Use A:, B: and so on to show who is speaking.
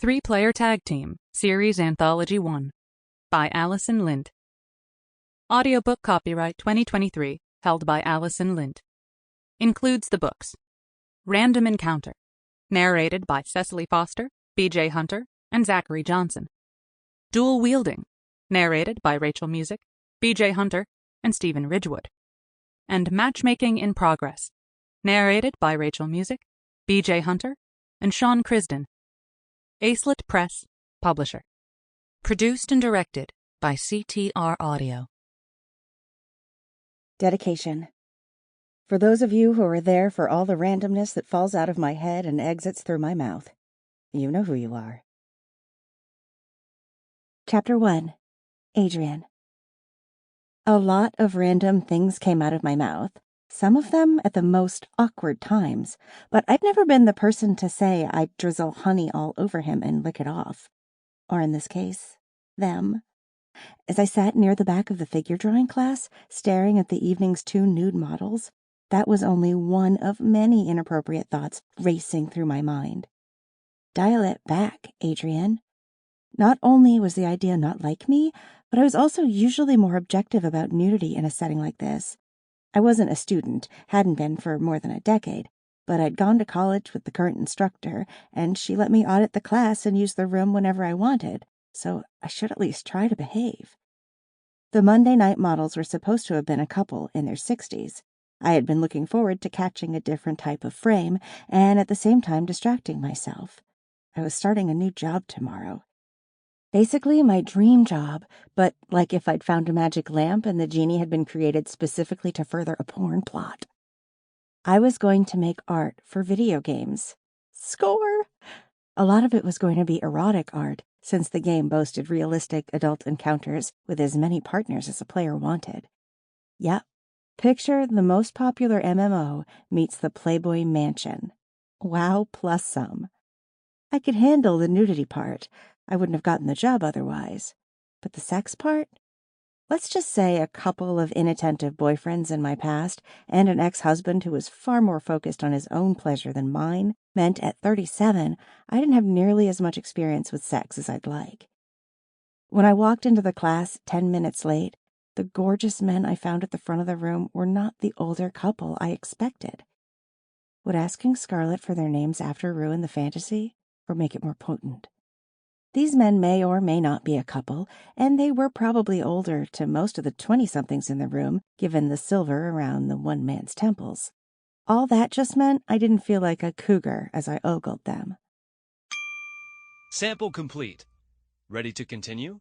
A: Three-Player Tag Team, Series Anthology 1, by Allyson Lindt. Audiobook copyright 2023, held by Allyson Lindt. Includes the books Random Encounter, narrated by Cecily Foster, B.J. Hunter, and Zachary Johnson. Dual Wielding, narrated by Rachel Music, B.J. Hunter, and Stephen Ridgewood. And Matchmaking in Progress, narrated by Rachel Music, B.J. Hunter, and Sean Crisden. Acelet Press, publisher. Produced and directed by CTR Audio.
B: Dedication. For those of you who are there for all the randomness that falls out of my head and exits through my mouth, you know who you are. Chapter 1. Adrienne. A lot of random things came out of my mouth, some of them at the most awkward times, but I've never been the person to say I'd drizzle honey all over him and lick it off. Or in this case, them. As I sat near the back of the figure drawing class, staring at the evening's 2 nude models, that was only one of many inappropriate thoughts racing through my mind. Dial it back, Adrienne. Not only was the idea not like me, but I was also usually more objective about nudity in a setting like this. I wasn't a student, hadn't been for more than a decade, but I'd gone to college with the current instructor, and she let me audit the class and use the room whenever I wanted, so I should at least try to behave. The Monday night models were supposed to have been a couple in their 60s. I had been looking forward to catching a different type of frame, and at the same time distracting myself. I was starting a new job tomorrow. Basically my dream job, but like if I'd found a magic lamp and the genie had been created specifically to further a porn plot. I was going to make art for video games. Score! A lot of it was going to be erotic art, since the game boasted realistic adult encounters with as many partners as a player wanted. Yep, picture the most popular MMO meets the Playboy Mansion. WoW plus some. I could handle the nudity part. I wouldn't have gotten the job otherwise. But the sex part? Let's just say a couple of inattentive boyfriends in my past and an ex-husband who was far more focused on his own pleasure than mine meant at 37 I didn't have nearly as much experience with sex as I'd like. When I walked into the class 10 minutes late, the gorgeous men I found at the front of the room were not the older couple I expected. Would asking Scarlett for their names after ruin the fantasy, or make it more potent? These men may or may not be a couple, and they were probably older to most of the 20-somethings in the room, given the silver around the one man's temples. All that just meant I didn't feel like a cougar as I ogled them.
C: Sample complete. Ready to continue?